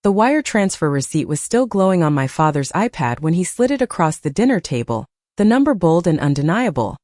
The wire transfer receipt was still glowing on my father's iPad when he slid it across the dinner table, the number bold and undeniable.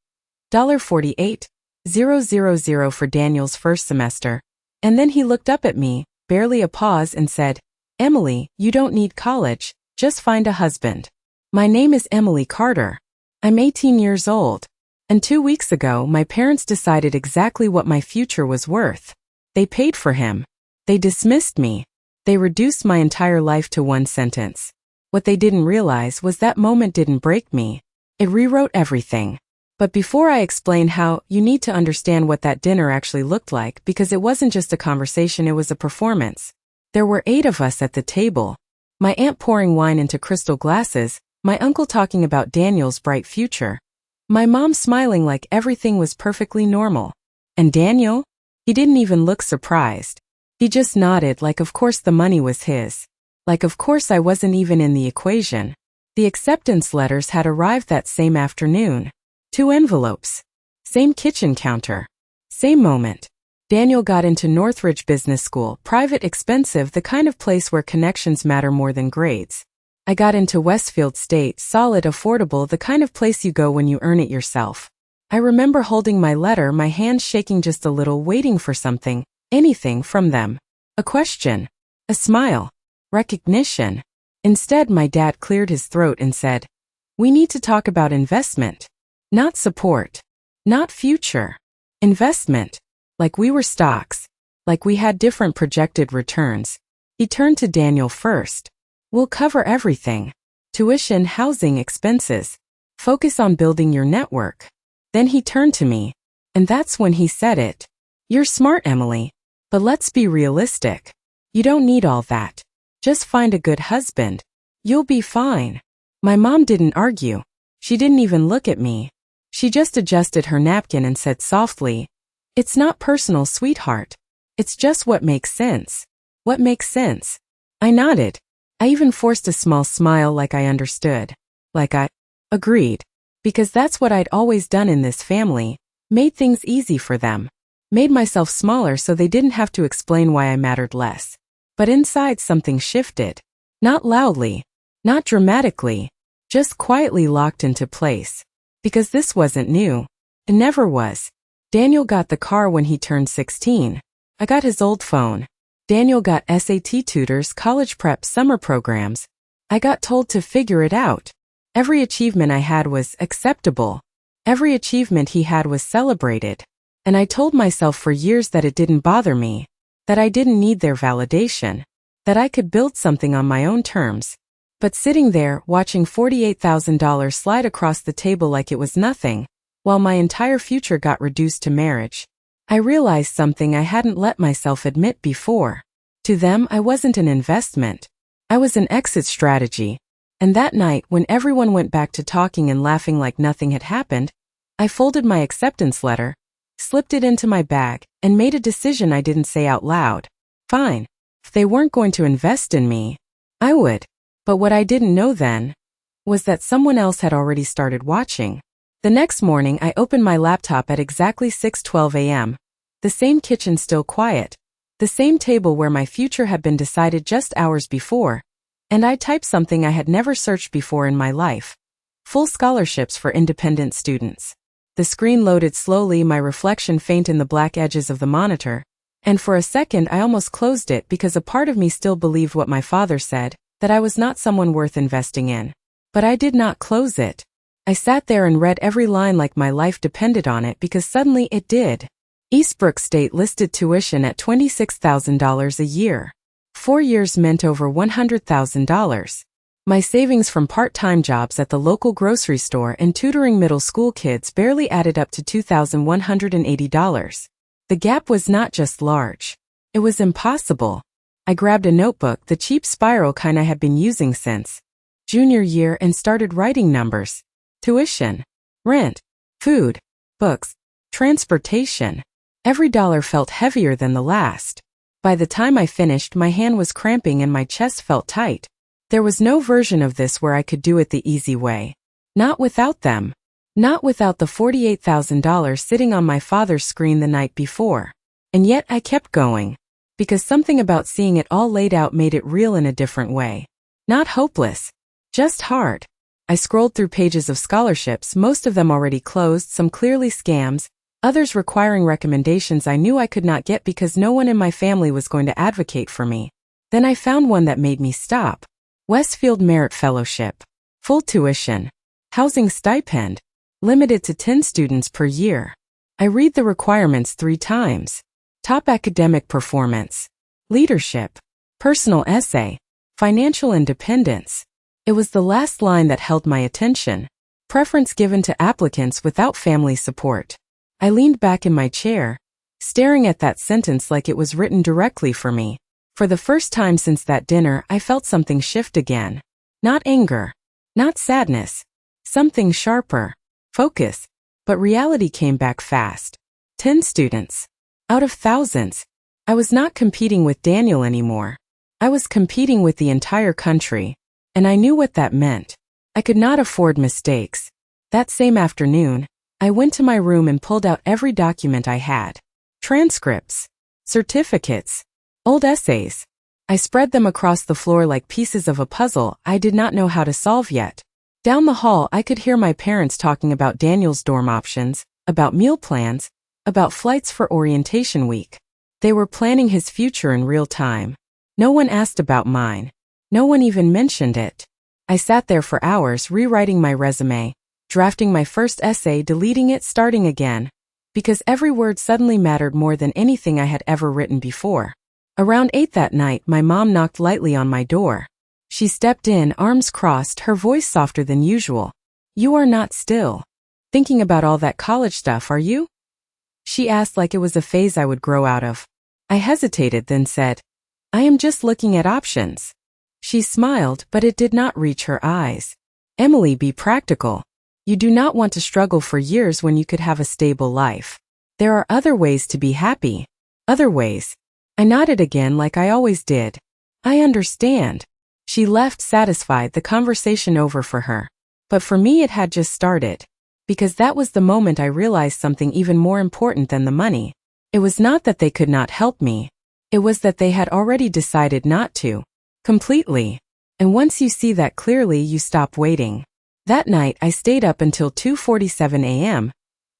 $48,000 for Daniel's first semester. And then he looked up at me, barely a pause, and said, "Emily, you don't need college, just find a husband." My name is Emily Carter. I'm 18 years old. And 2 weeks ago, my parents decided exactly what my future was worth. They paid for him. They dismissed me. They reduced my entire life to one sentence. What they didn't realize was that moment didn't break me. It rewrote everything. But before I explain how, you need to understand what that dinner actually looked like, because it wasn't just a conversation, it was a performance. There were 8 of us at the table. My aunt pouring wine into crystal glasses, my uncle talking about Daniel's bright future. My mom smiling like everything was perfectly normal. And Daniel? He didn't even look surprised. He just nodded like of course the money was his. Like of course I wasn't even in the equation. The acceptance letters had arrived that same afternoon. 2 envelopes. Same kitchen counter. Same moment. Daniel got into Northridge Business School, private, expensive, the kind of place where connections matter more than grades. I got into Westfield State, solid, affordable, the kind of place you go when you earn it yourself. I remember holding my letter, my hands shaking just a little, waiting for something, anything from them. A question. A smile. Recognition. Instead, my dad cleared his throat and said, "We need to talk about investment. Not support. Not future. Investment. Like we were stocks. Like we had different projected returns." He turned to Daniel first. "We'll cover everything. Tuition, housing, expenses. Focus on building your network." Then he turned to me. And that's when he said it. "You're smart, Emily. But let's be realistic. You don't need all that. Just find a good husband. You'll be fine." My mom didn't argue. She didn't even look at me. She just adjusted her napkin and said softly, "It's not personal, sweetheart. It's just what makes sense." What makes sense? I nodded. I even forced a small smile like I understood. Like I agreed. Because that's what I'd always done in this family. Made things easy for them. Made myself smaller so they didn't have to explain why I mattered less. But inside something shifted. Not loudly. Not dramatically. Just quietly locked into place. Because this wasn't new. It never was. Daniel got the car when he turned 16. I got his old phone. Daniel got SAT tutors, college prep, summer programs. I got told to figure it out. Every achievement I had was acceptable. Every achievement he had was celebrated. And I told myself for years that it didn't bother me. That I didn't need their validation. That I could build something on my own terms. But sitting there, watching $48,000 slide across the table like it was nothing, while my entire future got reduced to marriage, I realized something I hadn't let myself admit before. To them, I wasn't an investment. I was an exit strategy. And that night, when everyone went back to talking and laughing like nothing had happened, I folded my acceptance letter, slipped it into my bag, and made a decision I didn't say out loud. Fine. If they weren't going to invest in me, I would. But what I didn't know then was that someone else had already started watching. The next morning, I opened my laptop at exactly 6:12 a.m. The same kitchen still quiet. The same table where my future had been decided just hours before. And I typed something I had never searched before in my life. Full scholarships for independent students. The screen loaded slowly, my reflection faint in the black edges of the monitor. And for a second I almost closed it because a part of me still believed what my father said, that I was not someone worth investing in. But I did not close it. I sat there and read every line like my life depended on it, because suddenly it did. Eastbrook State listed tuition at $26,000 a year. 4 years meant over $100,000. My savings from part-time jobs at the local grocery store and tutoring middle school kids barely added up to $2,180. The gap was not just large. It was impossible. I grabbed a notebook, the cheap spiral kind I had been using since junior year, and started writing numbers. Tuition, rent, food, books, transportation. Every dollar felt heavier than the last. By the time I finished, my hand was cramping and my chest felt tight. There was no version of this where I could do it the easy way. Not without them. Not without the $48,000 sitting on my father's screen the night before. And yet I kept going. because something about seeing it all laid out made it real in a different way. Not hopeless, just hard. I scrolled through pages of scholarships, most of them already closed, some clearly scams, others requiring recommendations I knew I could not get because no one in my family was going to advocate for me. Then I found one that made me stop. Westfield Merit Fellowship. Full tuition. Housing stipend. Limited to 10 students per year. I read the requirements 3 times. Top academic performance. Leadership. Personal essay. Financial independence. It was the last line that held my attention. Preference given to applicants without family support. I leaned back in my chair, staring at that sentence like it was written directly for me. For the first time since that dinner, I felt something shift again. Not anger. Not sadness. Something sharper. Focus. But reality came back fast. 10 students. Out of thousands. I was not competing with Daniel anymore. I was competing with the entire country. And I knew what that meant. I could not afford mistakes. That same afternoon, I went to my room and pulled out every document I had. Transcripts. Certificates. Old essays. I spread them across the floor like pieces of a puzzle I did not know how to solve yet. Down the hall, I could hear my parents talking about Daniel's dorm options, about meal plans, about flights for orientation week. They were planning his future in real time. No one asked about mine. No one even mentioned it. I sat there for hours rewriting my resume, drafting my first essay, deleting it, starting again, because every word suddenly mattered more than anything I had ever written before. Around 8 that night, my mom knocked lightly on my door. She stepped in, arms crossed, her voice softer than usual. "You are not still thinking about all that college stuff, are you?" She asked like it was a phase I would grow out of. I hesitated, then said, "I am just looking at options." She smiled, but it did not reach her eyes. "Emily, be practical. You do not want to struggle for years when you could have a stable life. There are other ways to be happy. Other ways." I nodded again like I always did. "I understand." She left satisfied, the conversation over for her. But for me it had just started. Because that was the moment I realized something even more important than the money. It was not that they could not help me. It was that they had already decided not to. Completely. And once you see that clearly, you stop waiting. That night I stayed up until 2:47 a.m.,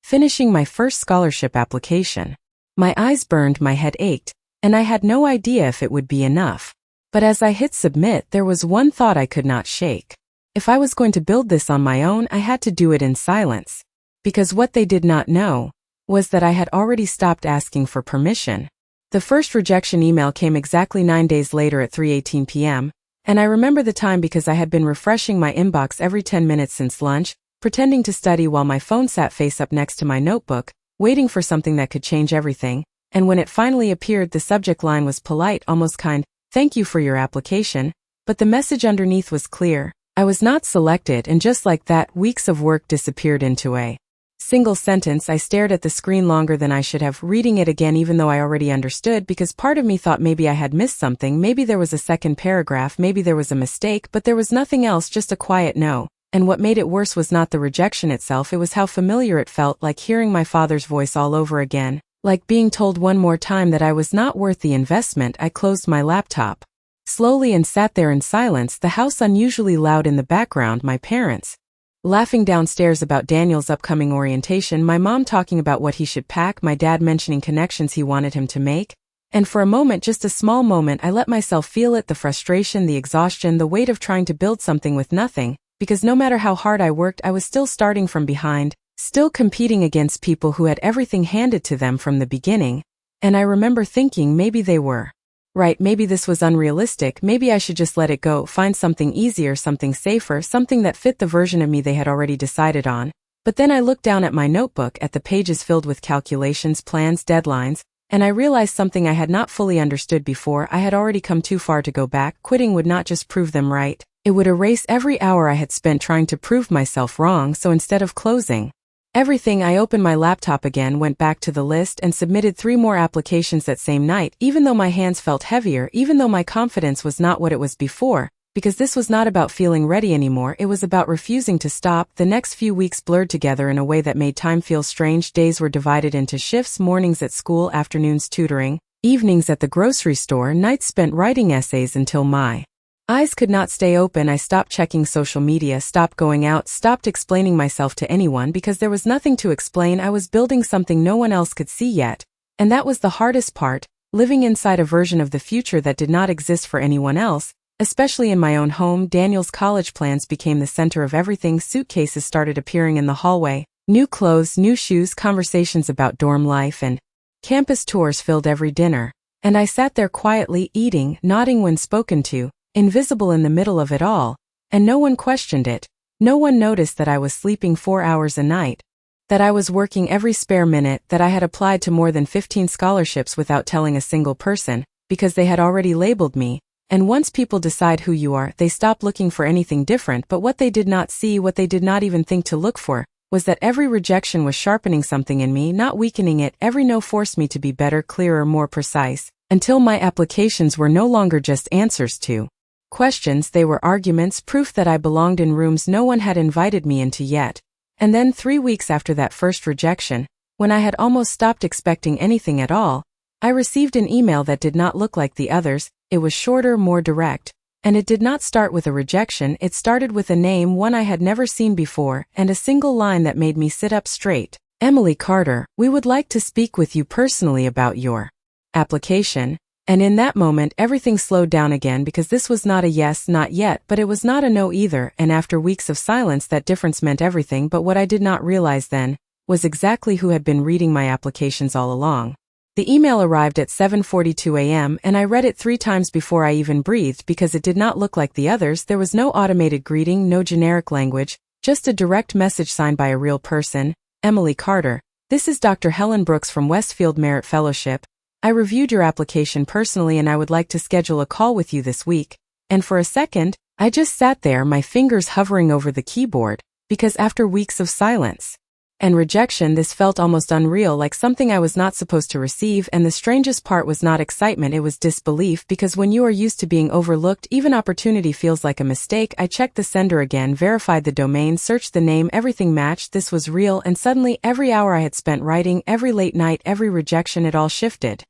finishing my first scholarship application. My eyes burned, my head ached, and I had no idea if it would be enough. But as I hit submit, there was one thought I could not shake. If I was going to build this on my own, I had to do it in silence. Because what they did not know was that I had already stopped asking for permission. The first rejection email came exactly 9 days later at 3:18 p.m., and I remember the time because I had been refreshing my inbox every 10 minutes since lunch, pretending to study while my phone sat face up next to my notebook, waiting for something that could change everything. And when it finally appeared, the subject line was polite, almost kind, "Thank you for your application," but the message underneath was clear. I was not selected, and just like that, weeks of work disappeared into a single sentence. I stared at the screen longer than I should have, reading it again even though I already understood, because part of me thought maybe I had missed something, maybe there was a second paragraph, maybe there was a mistake, but there was nothing else, just a quiet no. And what made it worse was not the rejection itself, it was how familiar it felt, like hearing my father's voice all over again. Like being told one more time that I was not worth the investment. I closed my laptop slowly and sat there in silence, the house unusually loud in the background, my parents laughing downstairs about Daniel's upcoming orientation, my mom talking about what he should pack, my dad mentioning connections he wanted him to make. And for a moment, just a small moment, I let myself feel it, the frustration, the exhaustion, the weight of trying to build something with nothing, because no matter how hard I worked, I was still starting from behind. Still competing against people who had everything handed to them from the beginning, and I remember thinking maybe they were right, maybe this was unrealistic, maybe I should just let it go, find something easier, something safer, something that fit the version of me they had already decided on. But then I looked down at my notebook, at the pages filled with calculations, plans, deadlines, and I realized something I had not fully understood before. I had already come too far to go back. Quitting would not just prove them right, it would erase every hour I had spent trying to prove myself wrong. So instead of closing everything, I opened my laptop again, went back to the list, and submitted 3 more applications that same night, even though my hands felt heavier, even though my confidence was not what it was before, because this was not about feeling ready anymore, it was about refusing to stop. The next few weeks blurred together in a way that made time feel strange. Days were divided into shifts, mornings at school, afternoons tutoring, Evenings at the grocery store, nights spent writing essays until my eyes could not stay open. I stopped checking social media, stopped going out, stopped explaining myself to anyone because there was nothing to explain. I was building something no one else could see yet. And that was the hardest part, living inside a version of the future that did not exist for anyone else, especially in my own home. Daniel's college plans became the center of everything. Suitcases started appearing in the hallway. New clothes, new shoes, conversations about dorm life and campus tours filled every dinner. And I sat there quietly, eating, nodding when spoken to, invisible in the middle of it all, and no one questioned it. No one noticed that I was sleeping 4 hours a night, that I was working every spare minute, that I had applied to more than 15 scholarships without telling a single person, because they had already labeled me. And once people decide who you are, they stop looking for anything different. But what they did not see, what they did not even think to look for, was that every rejection was sharpening something in me, not weakening it. Every no forced me to be better, clearer, more precise, until my applications were no longer just answers to questions, they were arguments, proof that I belonged in rooms no one had invited me into yet. And then 3 weeks after that first rejection, when I had almost stopped expecting anything at all, I received an email that did not look like the others. It was shorter, more direct, and it did not start with a rejection. It started with a name, one I had never seen before, and a single line that made me sit up straight. Emily Carter, we would like to speak with you personally about your application. And in that moment everything slowed down again, because this was not a yes, not yet, but it was not a no either. And after weeks of silence, that difference meant everything. But what I did not realize then was exactly who had been reading my applications all along. The email arrived at 7:42 a.m. and I read it 3 times before I even breathed, because it did not look like the others. There was no automated greeting, no generic language, just a direct message signed by a real person. Emily Carter, this is Dr. Helen Brooks from Westfield Merit Fellowship. I reviewed your application personally and I would like to schedule a call with you this week. And for a second, I just sat there, my fingers hovering over the keyboard, because after weeks of silence and rejection, this felt almost unreal, like something I was not supposed to receive. And the strangest part was not excitement, it was disbelief, because when you are used to being overlooked, even opportunity feels like a mistake. I checked the sender again, verified the domain, searched the name, everything matched. This was real, and suddenly every hour I had spent writing, every late night, every rejection, it all shifted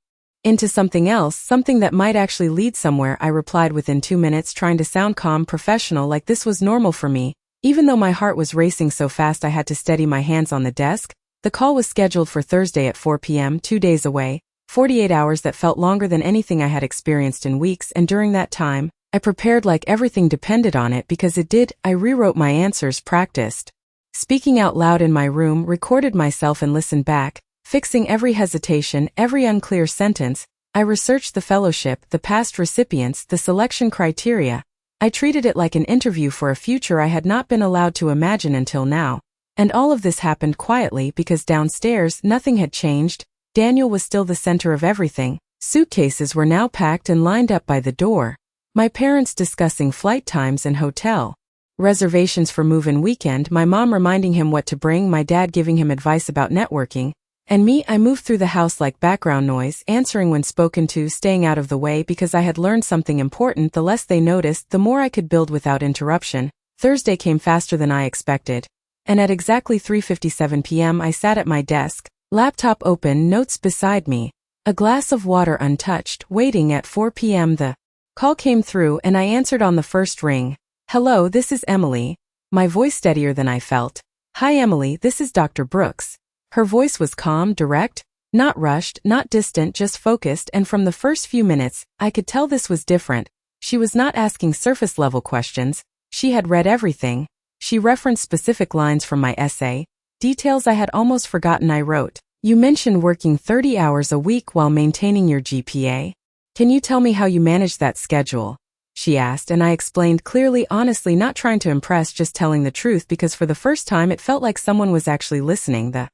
into something else, something that might actually lead somewhere. I replied within 2 minutes, trying to sound calm, professional, like this was normal for me. Even though my heart was racing so fast I had to steady my hands on the desk. The call was scheduled for Thursday at 4 p.m., 2 days away, 48 hours that felt longer than anything I had experienced in weeks. And during that time, I prepared like everything depended on it, because it did. I rewrote my answers, practiced speaking out loud in my room, recorded myself and listened back, fixing every hesitation, every unclear sentence. I researched the fellowship, the past recipients, the selection criteria. I treated it like an interview for a future I had not been allowed to imagine until now. And all of this happened quietly, because downstairs, nothing had changed. Daniel was still the center of everything. Suitcases were now packed and lined up by the door. My parents discussing flight times and hotel reservations for move-in weekend, my mom reminding him what to bring, my dad giving him advice about networking. And me, I moved through the house like background noise, answering when spoken to, staying out of the way, because I had learned something important. The less they noticed, the more I could build without interruption. Thursday came faster than I expected. And at exactly 3:57 p.m. I sat at my desk, laptop open, notes beside me, a glass of water untouched, waiting. At 4 p.m. the call came through and I answered on the first ring. Hello, this is Emily. My voice steadier than I felt. Hi Emily, this is Dr. Brooks. Her voice was calm, direct, not rushed, not distant, just focused. And from the first few minutes, I could tell this was different. She was not asking surface-level questions. She had read everything. She referenced specific lines from my essay, details I had almost forgotten. I wrote, "You mentioned working 30 hours a week while maintaining your GPA. Can you tell me how you manage that schedule?" she asked, and I explained clearly, honestly, not trying to impress, just telling the truth, because for the first time it felt like someone was actually listening. The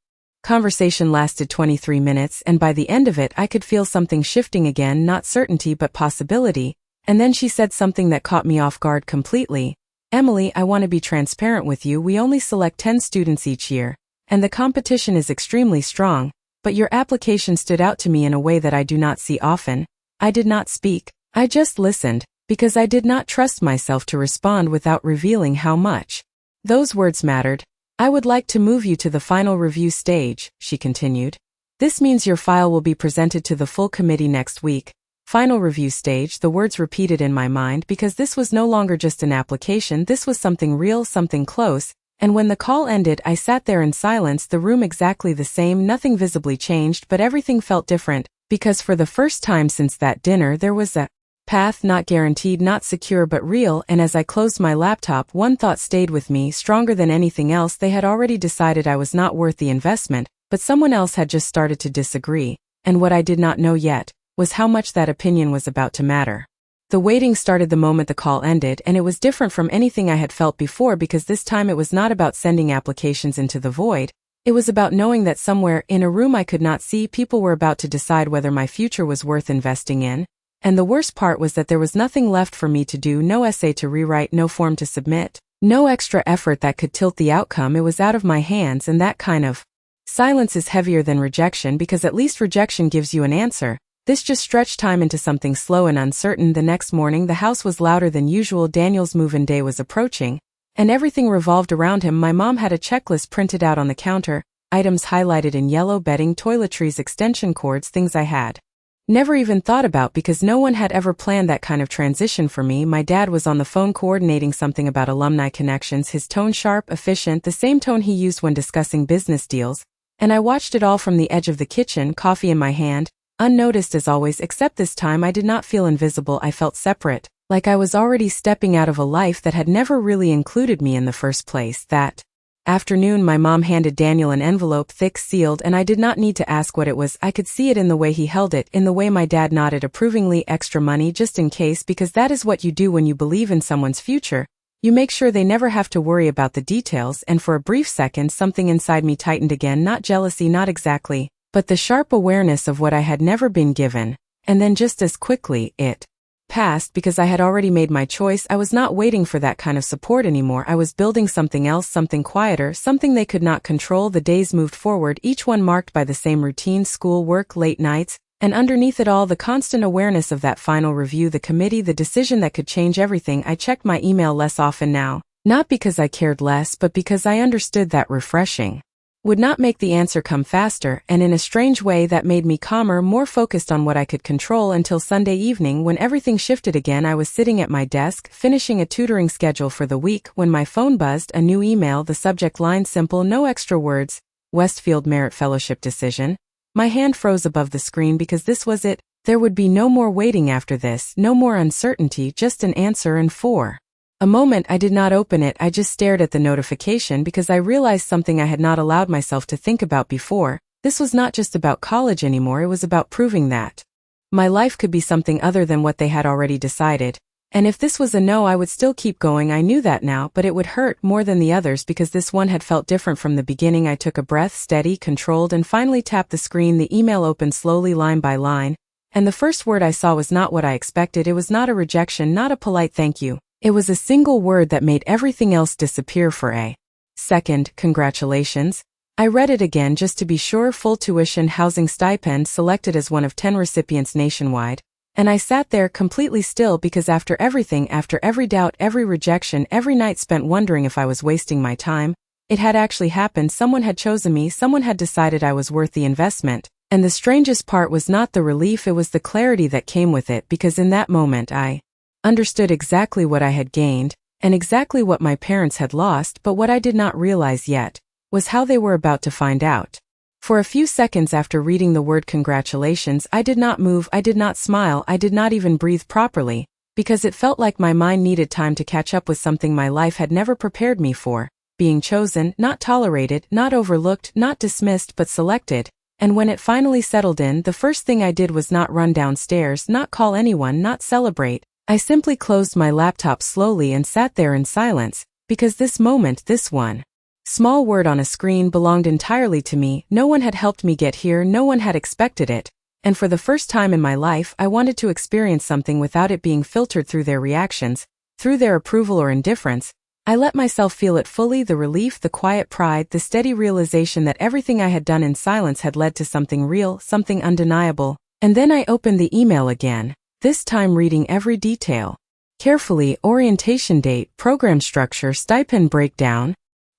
conversation lasted 23 minutes, and by the end of it I could feel something shifting again, not certainty but possibility. And then she said something that caught me off guard completely. "Emily, I want to be transparent with you. We only select 10 students each year, and the competition is extremely strong, but your application stood out to me in a way that I do not see often." I did not speak. I just listened, because I did not trust myself to respond without revealing how much those words mattered. "I would like to move you to the final review stage," she continued. This means your file will be presented to the full committee next week. Final review stage, the words repeated in my mind because this was no longer just an application, this was something real, something close. And when the call ended, I sat there in silence, the room exactly the same, nothing visibly changed, but everything felt different, because for the first time since that dinner there was a path, not guaranteed, not secure but real. And as I closed my laptop, one thought stayed with me, stronger than anything else. They had already decided I was not worth the investment, but someone else had just started to disagree, and what I did not know yet was how much that opinion was about to matter. The waiting started the moment the call ended, and it was different from anything I had felt before because this time it was not about sending applications into the void. It was about knowing that somewhere, in a room I could not see, people were about to decide whether my future was worth investing in. And the worst part was that there was nothing left for me to do, no essay to rewrite, no form to submit, no extra effort that could tilt the outcome. It was out of my hands, and that kind of silence is heavier than rejection because at least rejection gives you an answer. This just stretched time into something slow and uncertain. The next morning, the house was louder than usual. Daniel's move-in day was approaching, and everything revolved around him. My mom had a checklist printed out on the counter, items highlighted in yellow: bedding, toiletries, extension cords, things I had never even thought about because no one had ever planned that kind of transition for me. My dad was on the phone coordinating something about alumni connections, his tone sharp, efficient, the same tone he used when discussing business deals, and I watched it all from the edge of the kitchen, coffee in my hand. Unnoticed as always, except this time I did not feel invisible. I felt separate, like I was already stepping out of a life that had never really included me in the first place. That afternoon, my mom handed Daniel an envelope, thick, sealed, and I did not need to ask what it was. I could see it in the way he held it, in the way my dad nodded approvingly. Extra money just in case, because that is what you do when you believe in someone's future. You make sure they never have to worry about the details. And for a brief second, something inside me tightened again, not jealousy, not exactly, but the sharp awareness of what I had never been given. And then just as quickly, it passed because I had already made my choice. I was not waiting for that kind of support anymore. I was building something else, something quieter, something they could not control. The days moved forward, each one marked by the same routine: school, work, late nights, and underneath it all, the constant awareness of that final review, the committee, the decision that could change everything. I checked my email less often now, not because I cared less, but because I understood that refreshing would not make the answer come faster, and in a strange way that made me calmer, more focused on what I could control. Until Sunday evening, when everything shifted again. I was sitting at my desk, finishing a tutoring schedule for the week, when my phone buzzed. A new email, the subject line simple, no extra words: Westfield Merit Fellowship decision. My hand froze above the screen because this was it. There would be no more waiting after this, no more uncertainty, just an answer. And for a moment I did not open it. I just stared at the notification because I realized something I had not allowed myself to think about before. This was not just about college anymore, it was about proving that my life could be something other than what they had already decided. And if this was a no, I would still keep going. I knew that now, but it would hurt more than the others because this one had felt different from the beginning. I took a breath, steady, controlled, and finally tapped the screen. The email opened slowly, line by line, and the first word I saw was not what I expected. It was not a rejection, not a polite thank you. It was a single word that made everything else disappear for a second: congratulations. I read it again just to be sure. Full tuition, housing stipend, selected as one of 10 recipients nationwide. And I sat there completely still because after everything, after every doubt, every rejection, every night spent wondering if I was wasting my time, it had actually happened. Someone had chosen me, someone had decided I was worth the investment. And the strangest part was not the relief, it was the clarity that came with it, because in that moment I understood exactly what I had gained, and exactly what my parents had lost, but what I did not realize yet was how they were about to find out. For a few seconds after reading the word congratulations, I did not move, I did not smile, I did not even breathe properly, because it felt like my mind needed time to catch up with something my life had never prepared me for: being chosen, not tolerated, not overlooked, not dismissed, but selected. And when it finally settled in, the first thing I did was not run downstairs, not call anyone, not celebrate. I simply closed my laptop slowly and sat there in silence, because this moment, this one small word on a screen, belonged entirely to me. No one had helped me get here, no one had expected it, and for the first time in my life, I wanted to experience something without it being filtered through their reactions, through their approval or indifference. I let myself feel it fully: the relief, the quiet pride, the steady realization that everything I had done in silence had led to something real, something undeniable. And then I opened the email again, this time reading every detail carefully: orientation date, program structure, stipend breakdown.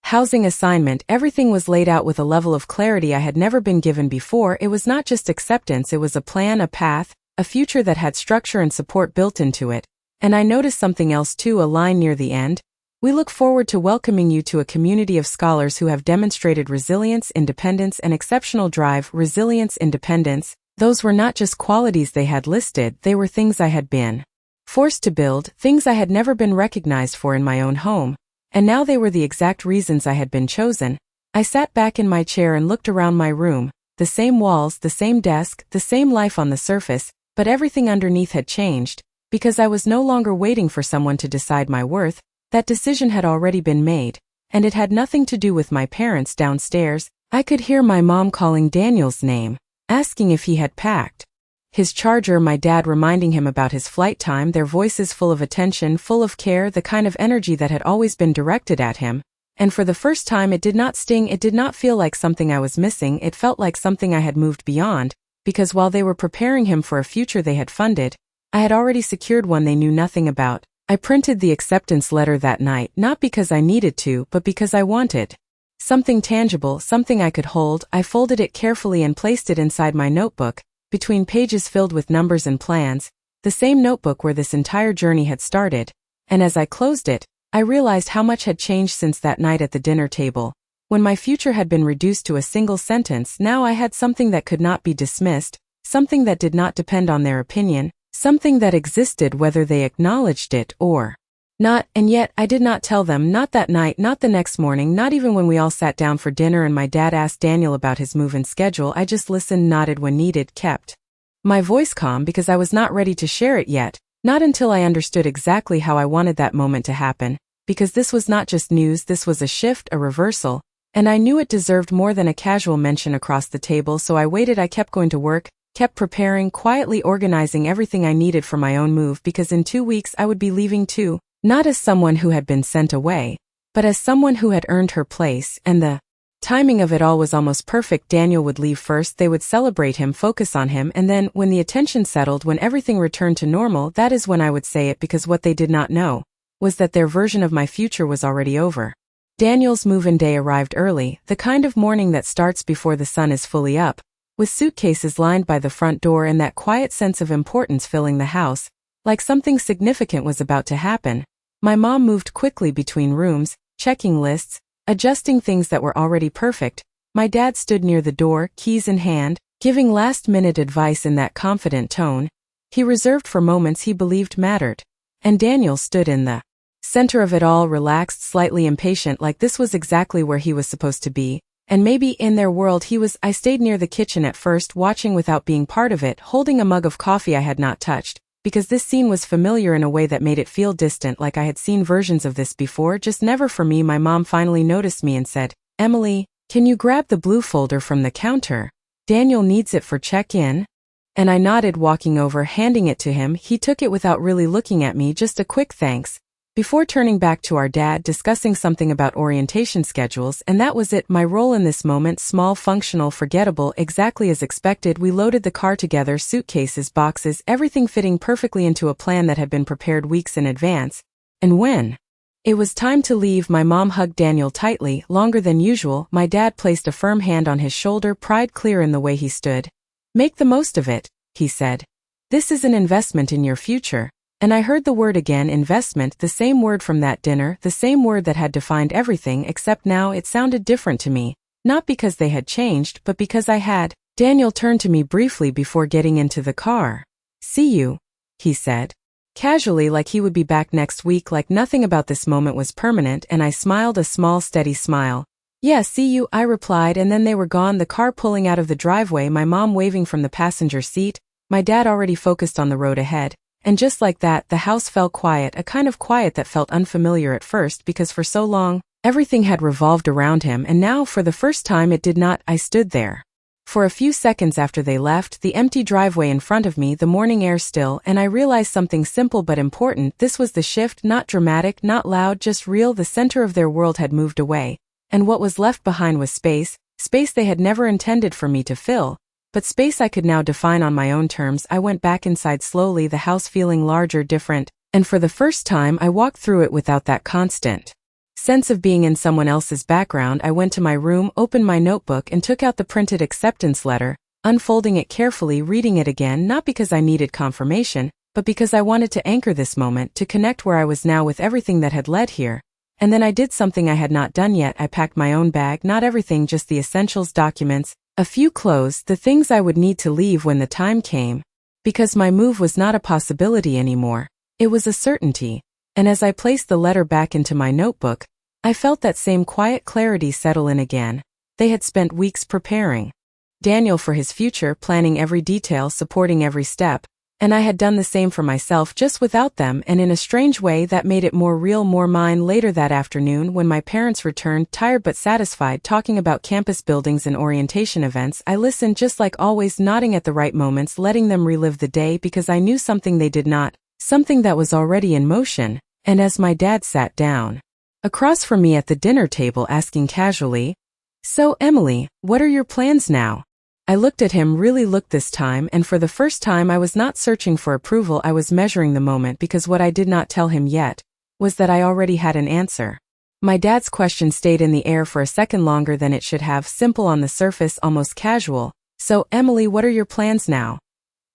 housing assignment, everything was laid out with a level of clarity I had never been given before. It was not just acceptance, it was a plan, a path, a future that had structure and support built into it. And I noticed something else too, a line near the end. We look forward to welcoming you to a community of scholars who have demonstrated resilience, independence, and exceptional drive. Resilience, independence, those were not just qualities they had listed, they were things I had been forced to build, things I had never been recognized for in my own home. And now they were the exact reasons I had been chosen. I sat back in my chair and looked around my room, the same walls, the same desk, the same life on the surface, but everything underneath had changed, because I was no longer waiting for someone to decide my worth. That decision had already been made, and it had nothing to do with my parents downstairs. I could hear my mom calling Daniel's name, asking if he had packed his charger, my dad reminding him about his flight time, their voices full of attention, full of care, the kind of energy that had always been directed at him. And for the first time it did not sting, it did not feel like something I was missing, it felt like something I had moved beyond, because while they were preparing him for a future they had funded, I had already secured one they knew nothing about. I printed the acceptance letter that night, not because I needed to, but because I wanted something tangible, something I could hold. I folded it carefully and placed it inside my notebook, between pages filled with numbers and plans, the same notebook where this entire journey had started. And as I closed it, I realized how much had changed since that night at the dinner table. When my future had been reduced to a single sentence, now I had something that could not be dismissed, something that did not depend on their opinion, something that existed whether they acknowledged it or not. And yet I did not tell them, not that night, not the next morning, not even when we all sat down for dinner and my dad asked Daniel about his move-in schedule. I just listened, nodded when needed, kept my voice calm because I was not ready to share it yet, not until I understood exactly how I wanted that moment to happen, because this was not just news, this was a shift, a reversal, and I knew it deserved more than a casual mention across the table. So I waited, I kept going to work, kept preparing, quietly organizing everything I needed for my own move, because in 2 weeks I would be leaving too. Not as someone who had been sent away, but as someone who had earned her place, and the timing of it all was almost perfect. Daniel would leave first, they would celebrate him, focus on him, and then, when the attention settled, when everything returned to normal, that is when I would say it, because what they did not know was that their version of my future was already over. Daniel's move-in day arrived early, the kind of morning that starts before the sun is fully up, with suitcases lined by the front door and that quiet sense of importance filling the house, like something significant was about to happen. My mom moved quickly between rooms, checking lists, adjusting things that were already perfect. My dad stood near the door, keys in hand, giving last-minute advice in that confident tone he reserved for moments he believed mattered. And Daniel stood in the center of it all, relaxed, slightly impatient, like this was exactly where he was supposed to be. And maybe in their world he was. I stayed near the kitchen at first, watching without being part of it, holding a mug of coffee I had not touched, because this scene was familiar in a way that made it feel distant, like I had seen versions of this before, just never for me. My mom finally noticed me and said, "Emily, can you grab the blue folder from the counter? Daniel needs it for check-in." And I nodded, walking over, handing it to him. He took it without really looking at me, just a quick thanks, before turning back to our dad, discussing something about orientation schedules, and that was it. My role in this moment, small, functional, forgettable, exactly as expected. We loaded the car together, suitcases, boxes, everything fitting perfectly into a plan that had been prepared weeks in advance. And when it was time to leave, my mom hugged Daniel tightly, longer than usual. My dad placed a firm hand on his shoulder, pride clear in the way he stood. "Make the most of it," he said. "This is an investment in your future." And I heard the word again, investment, the same word from that dinner, the same word that had defined everything, except now it sounded different to me. Not because they had changed, but because I had. Daniel turned to me briefly before getting into the car. "See you," he said. Casually, like he would be back next week, like nothing about this moment was permanent, and I smiled, a small, steady smile. "Yeah, see you," I replied, and then they were gone, the car pulling out of the driveway, my mom waving from the passenger seat, my dad already focused on the road ahead. And just like that, the house fell quiet, a kind of quiet that felt unfamiliar at first, because for so long, everything had revolved around him, and now, for the first time, it did not. I stood there for a few seconds after they left, the empty driveway in front of me, the morning air still, and I realized something simple but important. This was the shift, not dramatic, not loud, just real. The center of their world had moved away, and what was left behind was space, space they had never intended for me to fill, but space I could now define on my own terms. I went back inside slowly, the house feeling larger, different, and for the first time I walked through it without that constant sense of being in someone else's background, I went to my room, opened my notebook, and took out the printed acceptance letter, unfolding it carefully, reading it again, not because I needed confirmation, but because I wanted to anchor this moment, to connect where I was now with everything that had led here. And then I did something I had not done yet. I packed my own bag, not everything, just the essentials, documents, a few clothes, the things I would need to leave when the time came. Because my move was not a possibility anymore. It was a certainty. And as I placed the letter back into my notebook, I felt that same quiet clarity settle in again. They had spent weeks preparing Daniel for his future, planning every detail, supporting every step, and I had done the same for myself, just without them, and in a strange way that made it more real, more mine. Later that afternoon, when my parents returned, tired but satisfied, talking about campus buildings and orientation events, I listened, just like always, nodding at the right moments, letting them relive the day, because I knew something they did not, something that was already in motion. And as my dad sat down across from me at the dinner table, asking casually, "So, Emily, what are your plans now?" I looked at him, really looked this time, and for the first time I was not searching for approval, I was measuring the moment, because what I did not tell him yet was that I already had an answer. My dad's question stayed in the air for a second longer than it should have, simple on the surface, almost casual. "So, Emily, what are your plans now?"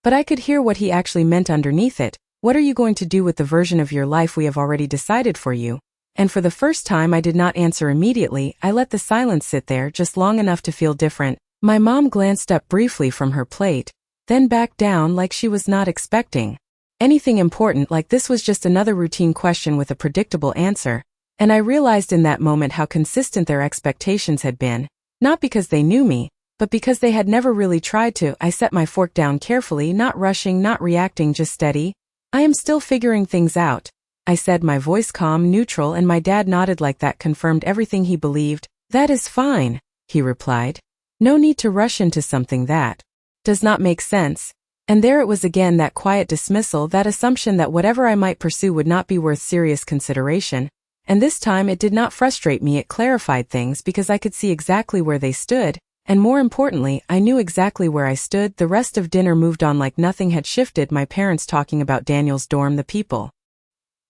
But I could hear what he actually meant underneath it. What are you going to do with the version of your life we have already decided for you? And for the first time I did not answer immediately. I let the silence sit there just long enough to feel different. My mom glanced up briefly from her plate, then back down, like she was not expecting anything important, like this was just another routine question with a predictable answer. And I realized in that moment how consistent their expectations had been, not because they knew me, but because they had never really tried to. I set my fork down carefully, not rushing, not reacting, just steady. "I am still figuring things out," I said, my voice calm, neutral, and my dad nodded like that confirmed everything he believed. "That is fine," he replied. "No need to rush into something that does not make sense." And there it was again, that quiet dismissal, that assumption that whatever I might pursue would not be worth serious consideration. And this time it did not frustrate me, it clarified things, because I could see exactly where they stood. And more importantly, I knew exactly where I stood. The rest of dinner moved on like nothing had shifted. My parents talking about Daniel's dorm, the people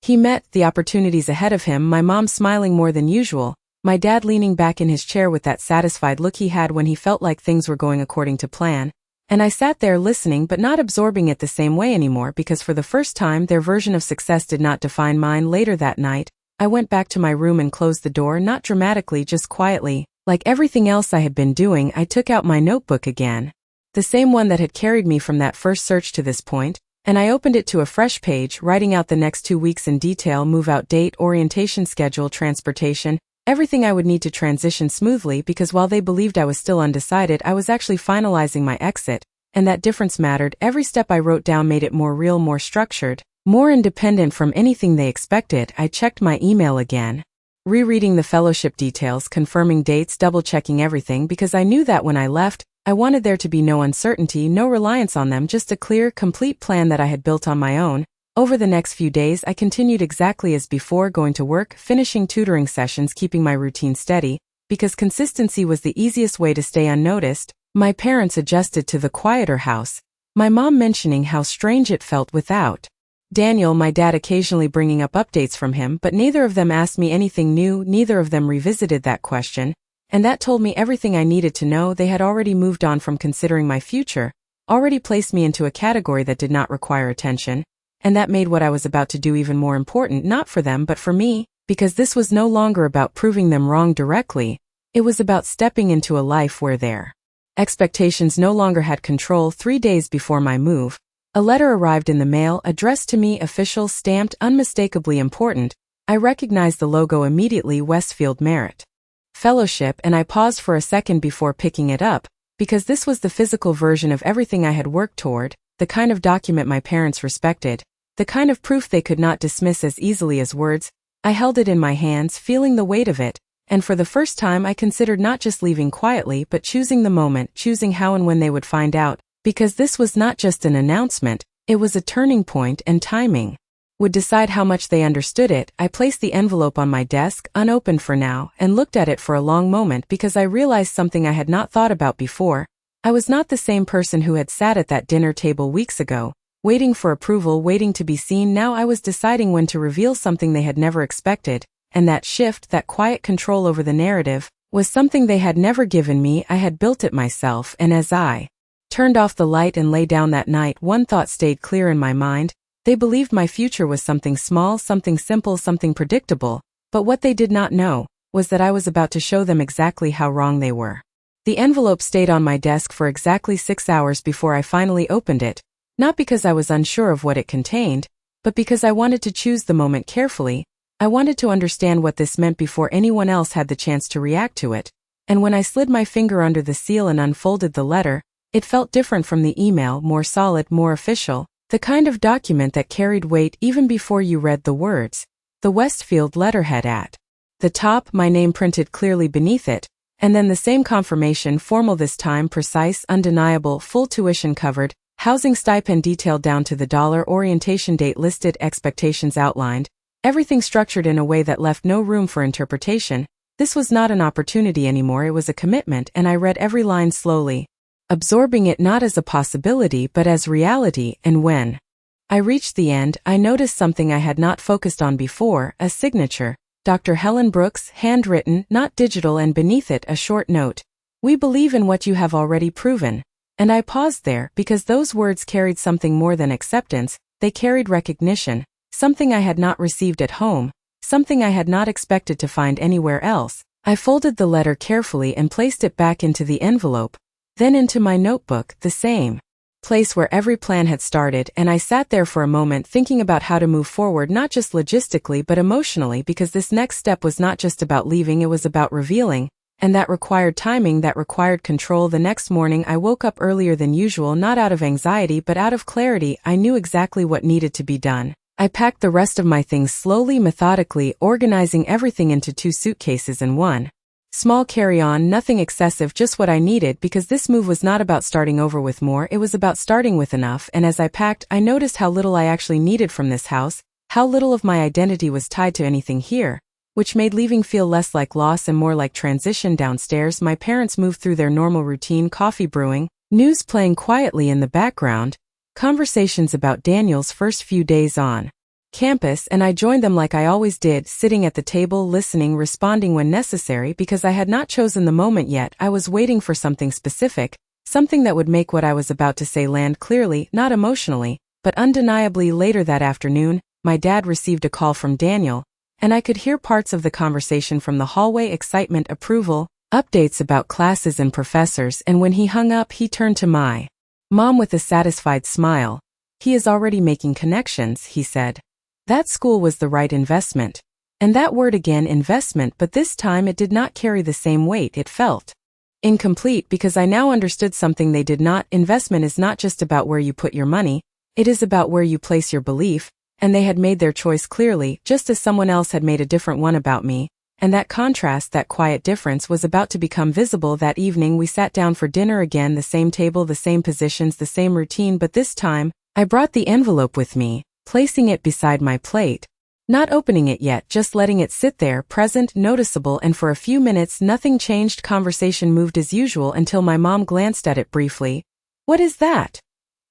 he met, the opportunities ahead of him, my mom smiling more than usual, my dad leaning back in his chair with that satisfied look he had when he felt like things were going according to plan. And I sat there listening, but not absorbing it the same way anymore, because for the first time their version of success did not define mine. Later that night, I went back to my room and closed the door, not dramatically, just quietly. Like everything else I had been doing, I took out my notebook again, the same one that had carried me from that first search to this point, and I opened it to a fresh page, writing out the next 2 weeks in detail: move-out date, orientation schedule, transportation, everything I would need to transition smoothly, because while they believed I was still undecided, I was actually finalizing my exit, and that difference mattered. Every step I wrote down made it more real, more structured, more independent from anything they expected. I checked my email again, rereading the fellowship details, confirming dates, double-checking everything, because I knew that when I left, I wanted there to be no uncertainty, no reliance on them, just a clear, complete plan that I had built on my own. Over the next few days, I continued exactly as before, going to work, finishing tutoring sessions, keeping my routine steady, because consistency was the easiest way to stay unnoticed. My parents adjusted to the quieter house, my mom mentioning how strange it felt without Daniel, my dad occasionally bringing up updates from him, but neither of them asked me anything new, neither of them revisited that question, and that told me everything I needed to know. They had already moved on from considering my future, already placed me into a category that did not require attention, and that made what I was about to do even more important, not for them but for me, because this was no longer about proving them wrong directly, it was about stepping into a life where their expectations no longer had control. 3 days before my move, a letter arrived in the mail, addressed to me, official, stamped, unmistakably important. I recognized the logo immediately: Westfield Merit Fellowship, and I paused for a second before picking it up, because this was the physical version of everything I had worked toward, the kind of document my parents respected, the kind of proof they could not dismiss as easily as words. I held it in my hands, feeling the weight of it, and for the first time I considered not just leaving quietly, but choosing the moment, choosing how and when they would find out. Because this was not just an announcement, it was a turning point, and timing would decide how much they understood it. I placed the envelope on my desk, unopened for now, and looked at it for a long moment, because I realized something I had not thought about before. I was not the same person who had sat at that dinner table weeks ago, waiting for approval, waiting to be seen. Now I was deciding when to reveal something they had never expected, and that shift, that quiet control over the narrative, was something they had never given me. I had built it myself, and as I turned off the light and lay down that night, one thought stayed clear in my mind. They believed my future was something small, something simple, something predictable, but what they did not know was that I was about to show them exactly how wrong they were. The envelope stayed on my desk for exactly 6 hours before I finally opened it, not because I was unsure of what it contained, but because I wanted to choose the moment carefully. I wanted to understand what this meant before anyone else had the chance to react to it, and when I slid my finger under the seal and unfolded the letter, it felt different from the email, more solid, more official, the kind of document that carried weight even before you read the words. The Westfield letterhead at the top, my name printed clearly beneath it, and then the same confirmation, formal this time, precise, undeniable, full tuition covered, housing stipend detailed down to the dollar, orientation date listed, expectations outlined, everything structured in a way that left no room for interpretation. This was not an opportunity anymore, it was a commitment, and I read every line slowly, absorbing it not as a possibility but as reality. And when I reached the end, I noticed something I had not focused on before, a signature, Dr. Helen Brooks, handwritten, not digital, and beneath it a short note. We believe in what you have already proven. And I paused there, because those words carried something more than acceptance. They carried recognition, something I had not received at home, something I had not expected to find anywhere else. I folded the letter carefully and placed it back into the envelope, then into my notebook, the same place where every plan had started, and I sat there for a moment thinking about how to move forward, not just logistically but emotionally, because this next step was not just about leaving, it was about revealing. And that required timing, that required control. The next morning I woke up earlier than usual, not out of anxiety but out of clarity. I knew exactly what needed to be done. I packed the rest of my things slowly, methodically, organizing everything into 2 suitcases and 1 small carry-on, nothing excessive, just what I needed, because this move was not about starting over with more, it was about starting with enough. And as I packed, I noticed how little I actually needed from this house, how little of my identity was tied to anything here, which made leaving feel less like loss and more like transition. Downstairs, my parents moved through their normal routine, coffee brewing, news playing quietly in the background, conversations about Daniel's first few days on campus, and I joined them like I always did, sitting at the table, listening, responding when necessary, because I had not chosen the moment yet. I was waiting for something specific, something that would make what I was about to say land clearly, not emotionally, but undeniably. Later that afternoon, my dad received a call from Daniel, and I could hear parts of the conversation from the hallway: excitement, approval, updates about classes and professors. And when he hung up, he turned to my mom with a satisfied smile. "He is already making connections," he said. That school was the right investment. And that word again, investment, but this time it did not carry the same weight. It felt incomplete, because I now understood something they did not. Investment is not just about where you put your money, it is about where you place your belief. And they had made their choice clearly, just as someone else had made a different one about me. And that contrast, that quiet difference, was about to become visible. That evening we sat down for dinner again, the same table, the same positions, the same routine, but this time, I brought the envelope with me, placing it beside my plate. Not opening it yet, just letting it sit there, present, noticeable, and for a few minutes nothing changed. Conversation moved as usual until my mom glanced at it briefly. "What is that?"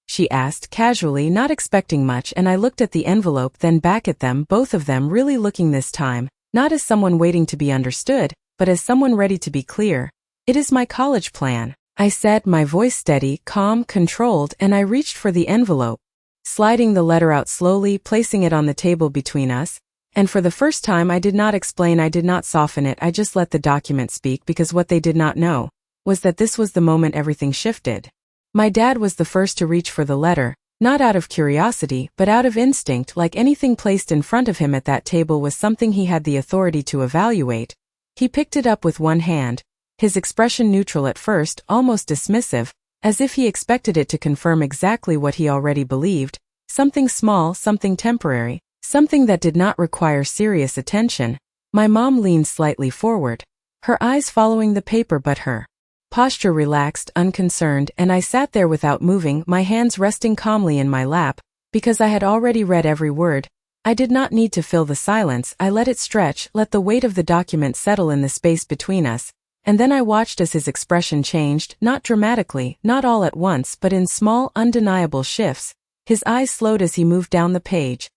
she asked, casually, not expecting much, and I looked at the envelope, then back at them, both of them really looking this time, not as someone waiting to be understood, but as someone ready to be clear. "It is my college plan," I said, my voice steady, calm, controlled, and I reached for the envelope, sliding the letter out slowly, placing it on the table between us. And for the first time I did not explain, I did not soften it, I just let the document speak, because what they did not know was that this was the moment everything shifted. My dad was the first to reach for the letter, not out of curiosity, but out of instinct. Like anything placed in front of him at that table was something he had the authority to evaluate. He picked it up with one hand, his expression neutral at first, almost dismissive, as if he expected it to confirm exactly what he already believed, something small, something temporary, something that did not require serious attention. My mom leaned slightly forward, her eyes following the paper, but her posture relaxed, unconcerned, and I sat there without moving, my hands resting calmly in my lap, because I had already read every word. I did not need to fill the silence. I let it stretch, let the weight of the document settle in the space between us. And then I watched as his expression changed, not dramatically, not all at once, but in small, undeniable shifts. His eyes slowed as he moved down the page.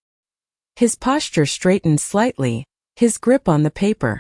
His posture straightened slightly. His grip on the paper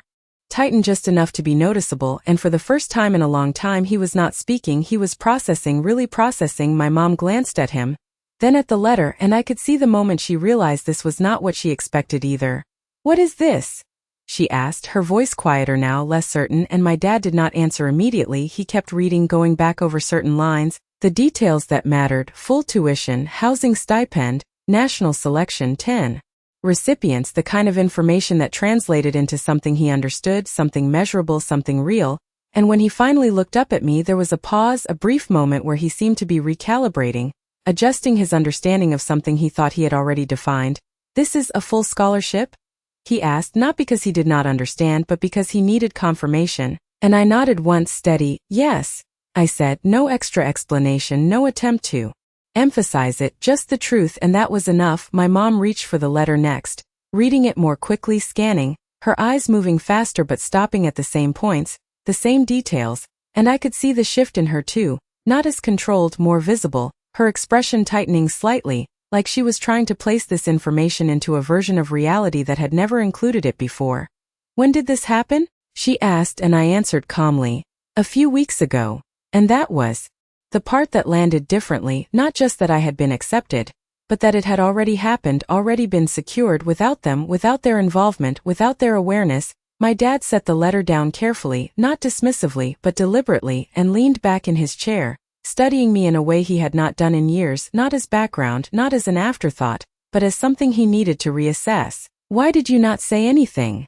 tightened just enough to be noticeable, and for the first time in a long time he was not speaking, he was processing, really processing. My mom glanced at him, then at the letter, and I could see the moment she realized this was not what she expected either. "What is this?" she asked, her voice quieter now, less certain, and my dad did not answer immediately. He kept reading, going back over certain lines, the details that mattered: full tuition, housing stipend, national selection, 10 recipients, the kind of information that translated into something he understood, something measurable, something real. And when he finally looked up at me, there was a pause, a brief moment where he seemed to be recalibrating, adjusting his understanding of something he thought he had already defined. "This is a full scholarship?" he asked, not because he did not understand, but because he needed confirmation. And I nodded once, steady, "Yes," I said, no extra explanation, no attempt to emphasize it, just the truth, and that was enough. My mom reached for the letter next, reading it more quickly, scanning, her eyes moving faster but stopping at the same points, the same details, and I could see the shift in her too, not as controlled, more visible, her expression tightening slightly, like she was trying to place this information into a version of reality that had never included it before. "When did this happen?" she asked, and I answered calmly, "A few weeks ago." And that was the part that landed differently, not just that I had been accepted, but that it had already happened, already been secured, without them, without their involvement, without their awareness. My dad set the letter down carefully, not dismissively, but deliberately, and leaned back in his chair, studying me in a way he had not done in years, not as background, not as an afterthought, but as something he needed to reassess. "Why did you not say anything?"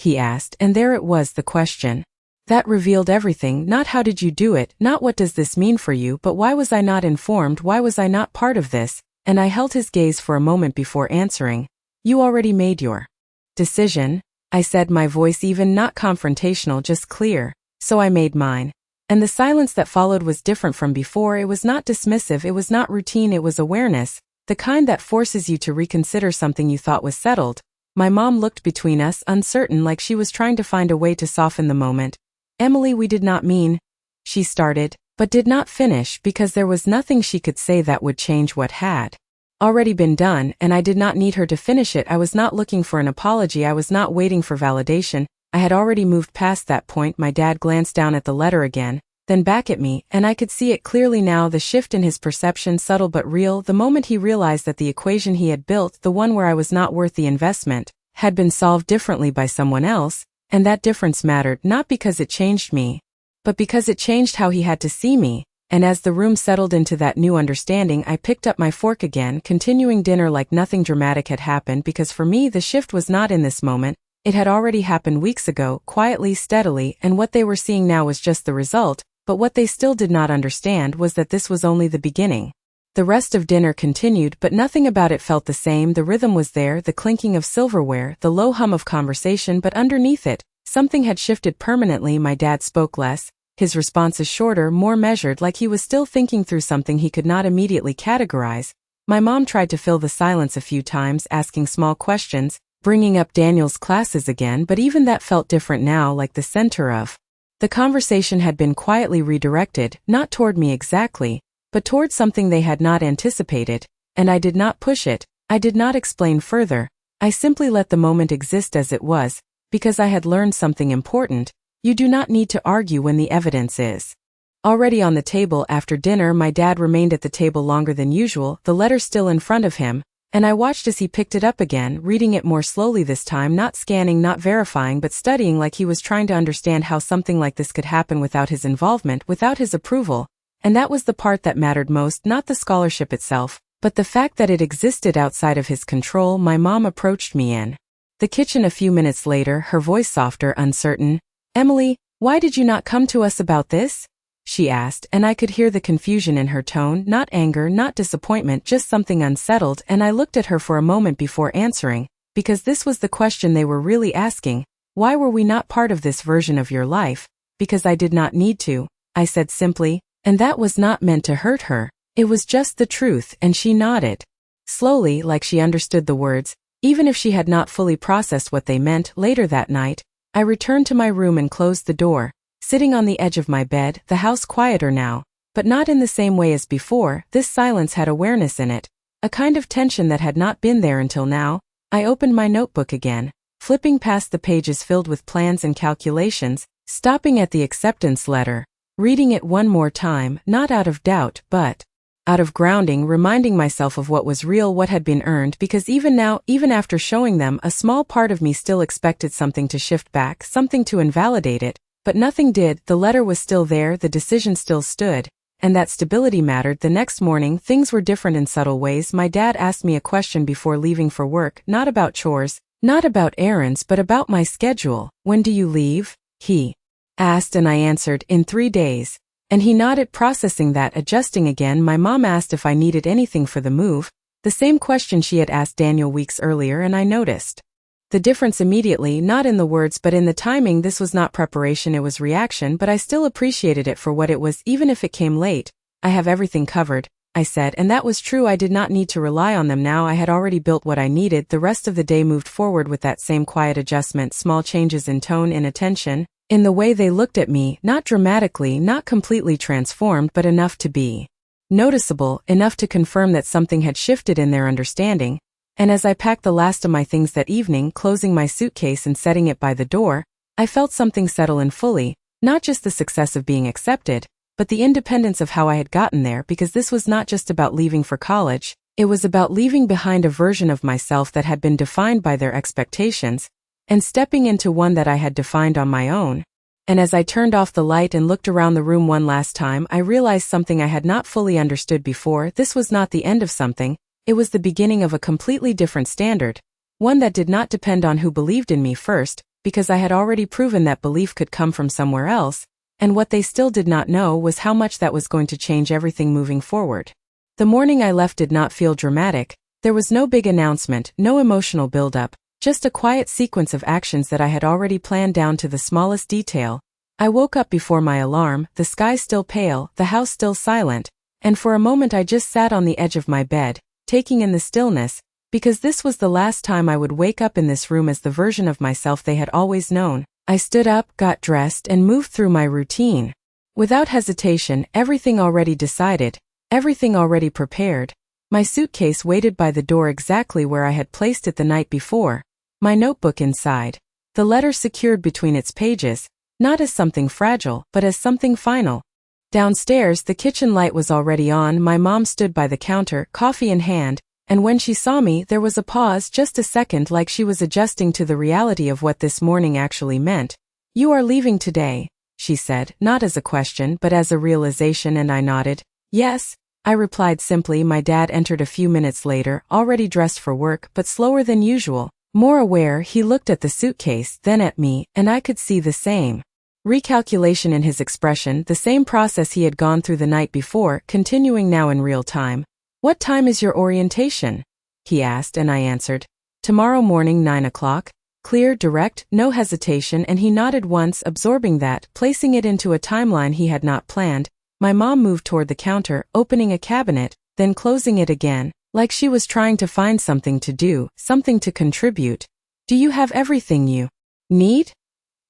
he asked, and there it was, the question. That revealed everything. Not how did you do it, not what does this mean for you, but why was I not informed, why was I not part of this? And I held his gaze for a moment before answering. "You already made your decision," I said, my voice even, not confrontational, just clear. "So I made mine." And the silence that followed was different from before. It was not dismissive, it was not routine, it was awareness, the kind that forces you to reconsider something you thought was settled. My mom looked between us, uncertain, like she was trying to find a way to soften the moment. "Emily, we did not mean," she started, but did not finish because there was nothing she could say that would change what had already been done, and I did not need her to finish it. I was not looking for an apology, I was not waiting for validation. I had already moved past that point. My dad glanced down at the letter again, then back at me, and I could see it clearly now, the shift in his perception, subtle but real, the moment he realized that the equation he had built, the one where I was not worth the investment, had been solved differently by someone else. And that difference mattered, not because it changed me, but because it changed how he had to see me. And as the room settled into that new understanding, I picked up my fork again, continuing dinner like nothing dramatic had happened, because for me the shift was not in this moment, it had already happened weeks ago, quietly, steadily, and what they were seeing now was just the result, but what they still did not understand was that this was only the beginning. The rest of dinner continued, but nothing about it felt the same. The rhythm was there, the clinking of silverware, the low hum of conversation, but underneath it, something had shifted permanently. My dad spoke less, his responses shorter, more measured, like he was still thinking through something he could not immediately categorize. My mom tried to fill the silence a few times, asking small questions, bringing up Daniel's classes again, but even that felt different now, like the center of the conversation had been quietly redirected, not toward me exactly, but toward something they had not anticipated, and I did not push it, I did not explain further, I simply let the moment exist as it was, because I had learned something important. You do not need to argue when the evidence is already on the table. After dinner, my dad remained at the table longer than usual, the letter still in front of him, and I watched as he picked it up again, reading it more slowly this time, not scanning, not verifying, but studying, like he was trying to understand how something like this could happen without his involvement, without his approval. And that was the part that mattered most, not the scholarship itself, but the fact that it existed outside of his control. My mom approached me in the kitchen a few minutes later, her voice softer, uncertain. "Emily, why did you not come to us about this?" she asked, and I could hear the confusion in her tone, not anger, not disappointment, just something unsettled, and I looked at her for a moment before answering, because this was the question they were really asking. "Why were we not part of this version of your life?" "Because I did not need to," I said simply. And that was not meant to hurt her. It was just the truth, and she nodded slowly, like she understood the words, even if she had not fully processed what they meant. Later that night, I returned to my room and closed the door, sitting on the edge of my bed, the house quieter now, but not in the same way as before. This silence had awareness in it, a kind of tension that had not been there until now. I opened my notebook again, flipping past the pages filled with plans and calculations, stopping at the acceptance letter, reading it one more time, not out of doubt, but out of grounding, reminding myself of what was real, what had been earned, because even now, even after showing them, a small part of me still expected something to shift back, something to invalidate it, but nothing did. The letter was still there, the decision still stood, and that stability mattered. The next morning, things were different in subtle ways. My dad asked me a question before leaving for work, not about chores, not about errands, but about my schedule. "When do you leave?" he asked, and I answered, "In 3 days." And he nodded, processing that, adjusting again. My mom asked if I needed anything for the move, the same question she had asked Daniel weeks earlier, and I noticed the difference immediately, not in the words but in the timing. This was not preparation, it was reaction, but I still appreciated it for what it was, even if it came late. "I have everything covered," I said, and that was true. I did not need to rely on them now. I had already built what I needed. The rest of the day moved forward with that same quiet adjustment, small changes in tone, in attention, in the way they looked at me, not dramatically, not completely transformed, but enough to be noticeable, enough to confirm that something had shifted in their understanding. And as I packed the last of my things that evening, closing my suitcase and setting it by the door, I felt something settle in fully, not just the success of being accepted, but the independence of how I had gotten there, because this was not just about leaving for college, it was about leaving behind a version of myself that had been defined by their expectations, and stepping into one that I had defined on my own. And as I turned off the light and looked around the room one last time, I realized something I had not fully understood before. This was not the end of something, it was the beginning of a completely different standard, one that did not depend on who believed in me first, because I had already proven that belief could come from somewhere else, and what they still did not know was how much that was going to change everything moving forward. The morning I left did not feel dramatic. There was no big announcement, no emotional buildup, just a quiet sequence of actions that I had already planned down to the smallest detail. I woke up before my alarm, the sky still pale, the house still silent, and for a moment I just sat on the edge of my bed, taking in the stillness, because this was the last time I would wake up in this room as the version of myself they had always known. I stood up, got dressed, and moved through my routine. Without hesitation, everything already decided, everything already prepared. My suitcase waited by the door exactly where I had placed it the night before. My notebook inside. The letter secured between its pages, not as something fragile, but as something final. Downstairs, the kitchen light was already on. My mom stood by the counter, coffee in hand, and when she saw me, there was a pause, just a second, like she was adjusting to the reality of what this morning actually meant. "You are leaving today," she said, not as a question, but as a realization, and I nodded. "Yes," I replied simply. My dad entered a few minutes later, already dressed for work, but slower than usual. More aware, he looked at the suitcase, then at me, and I could see the same recalculation in his expression, the same process he had gone through the night before, continuing now in real time. "What time is your orientation?" he asked, and I answered, "Tomorrow morning, 9 o'clock. Clear, direct, no hesitation, and he nodded once, absorbing that, placing it into a timeline he had not planned. My mom moved toward the counter, opening a cabinet, then closing it again, like she was trying to find something to do, something to contribute. "Do you have everything you need?"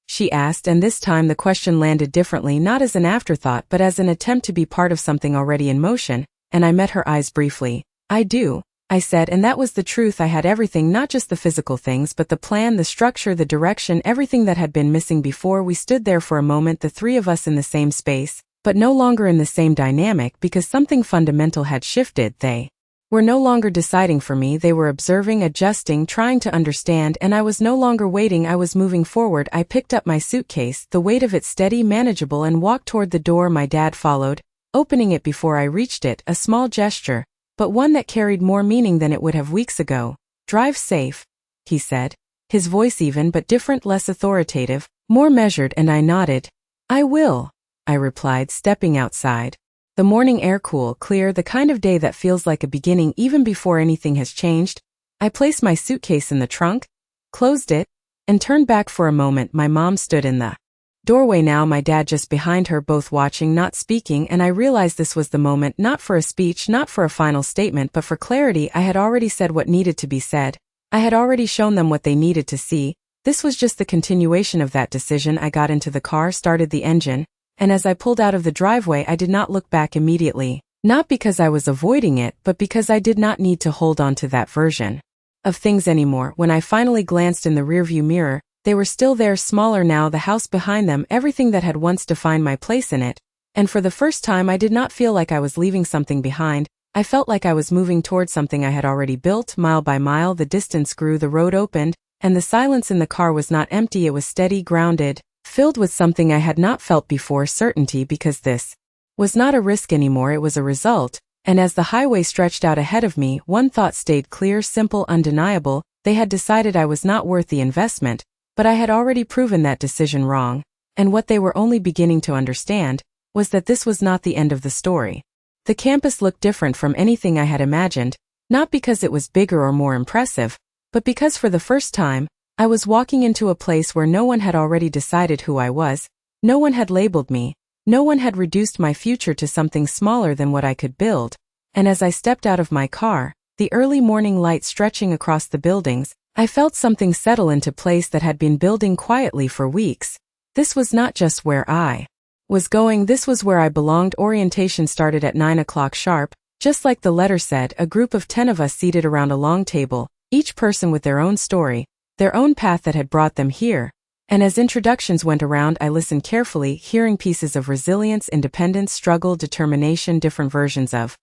she asked, and this time the question landed differently, not as an afterthought but as an attempt to be part of something already in motion, and I met her eyes briefly. "I do," I said, and that was the truth. I had everything, not just the physical things, but the plan, the structure, the direction, everything that had been missing before. We stood there for a moment, the three of us in the same space, but no longer in the same dynamic, because something fundamental had shifted. They were no longer deciding for me, they were observing, adjusting, trying to understand, and I was no longer waiting, I was moving forward. I picked up my suitcase, the weight of it steady, manageable, and walked toward the door. My dad followed, opening it before I reached it, a small gesture, but one that carried more meaning than it would have weeks ago. "Drive safe," he said, his voice even but different, less authoritative, more measured, and I nodded. "I will," I replied, stepping outside. The morning air cool, clear, the kind of day that feels like a beginning even before anything has changed. I placed my suitcase in the trunk, closed it, and turned back for a moment. My mom stood in the doorway now, my dad just behind her, both watching, not speaking, and I realized this was the moment, not for a speech, not for a final statement, but for clarity. I had already said what needed to be said. I had already shown them what they needed to see. This was just the continuation of that decision. I got into the car, started the engine, and as I pulled out of the driveway I did not look back immediately, not because I was avoiding it, but because I did not need to hold on to that version of things anymore. When I finally glanced in the rearview mirror, they were still there, smaller now, the house behind them, everything that had once defined my place in it. And for the first time I did not feel like I was leaving something behind. I felt like I was moving towards something I had already built. Mile by mile the distance grew, the road opened, and the silence in the car was not empty, it was steady, grounded, filled with something I had not felt before, certainty, because this was not a risk anymore, it was a result. And as the highway stretched out ahead of me, one thought stayed clear, simple, undeniable: they had decided I was not worth the investment, but I had already proven that decision wrong. And what they were only beginning to understand was that this was not the end of the story. The campus looked different from anything I had imagined, not because it was bigger or more impressive, but because for the first time, I was walking into a place where no one had already decided who I was, no one had labeled me, no one had reduced my future to something smaller than what I could build. And as I stepped out of my car, the early morning light stretching across the buildings, I felt something settle into place that had been building quietly for weeks. This was not just where I was going, this was where I belonged. Orientation started at 9 o'clock sharp, just like the letter said, a group of 10 of us seated around a long table, each person with their own story, their own path that had brought them here. And as introductions went around, I listened carefully, hearing pieces of resilience, independence, struggle, determination, different versions of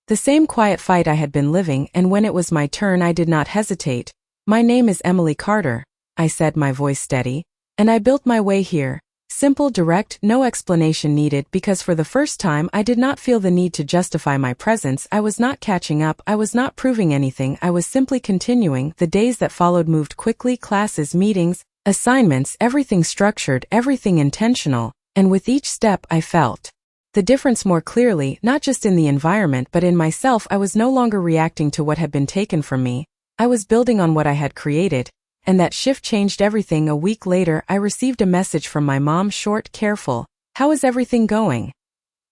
the same quiet fight I had been living. And when it was my turn, I did not hesitate. "My name is Emily Carter," I said, my voice steady, "and I built my way here." Simple, direct, no explanation needed, because for the first time I did not feel the need to justify my presence. I was not catching up, I was not proving anything, I was simply continuing. The days that followed moved quickly, classes, meetings, assignments, everything structured, everything intentional, and with each step I felt the difference more clearly, not just in the environment but in myself. I was no longer reacting to what had been taken from me, I was building on what I had created. And that shift changed everything. A week later, I received a message from my mom, short, careful: "How is everything going?"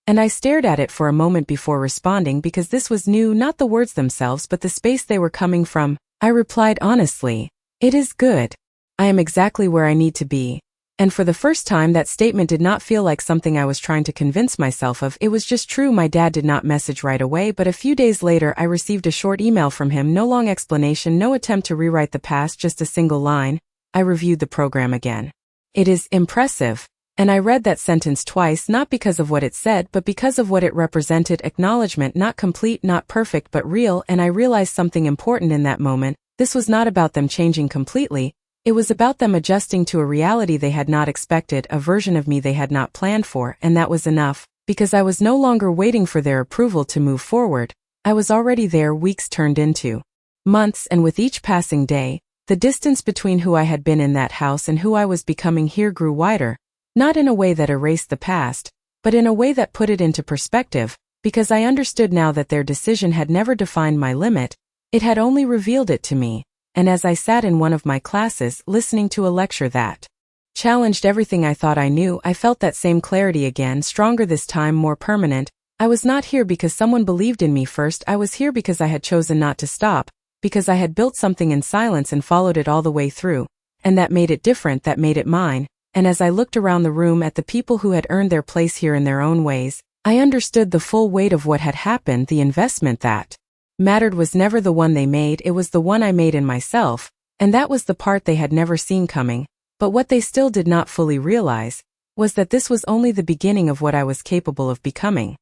And I stared at it for a moment before responding, because this was new, not the words themselves but the space they were coming from. I replied honestly, "It is good. I am exactly where I need to be." And for the first time, that statement did not feel like something I was trying to convince myself of, it was just true. My dad did not message right away, but a few days later I received a short email from him, no long explanation, no attempt to rewrite the past, just a single line: "I reviewed the program again. It is impressive." And I read that sentence twice, not because of what it said, but because of what it represented: acknowledgement, not complete, not perfect, but real. And I realized something important in that moment. This was not about them changing completely. It was about them adjusting to a reality they had not expected, a version of me they had not planned for, and that was enough, because I was no longer waiting for their approval to move forward. I was already there. Weeks turned into months, and with each passing day, the distance between who I had been in that house and who I was becoming here grew wider, not in a way that erased the past, but in a way that put it into perspective, because I understood now that their decision had never defined my limit, it had only revealed it to me. And as I sat in one of my classes, listening to a lecture that challenged everything I thought I knew, I felt that same clarity again, stronger this time, more permanent. I was not here because someone believed in me first, I was here because I had chosen not to stop, because I had built something in silence and followed it all the way through. And that made it different, that made it mine. And as I looked around the room at the people who had earned their place here in their own ways, I understood the full weight of what had happened. The investment that mattered was never the one they made, it was the one I made in myself, and that was the part they had never seen coming. But what they still did not fully realize was that this was only the beginning of what I was capable of becoming.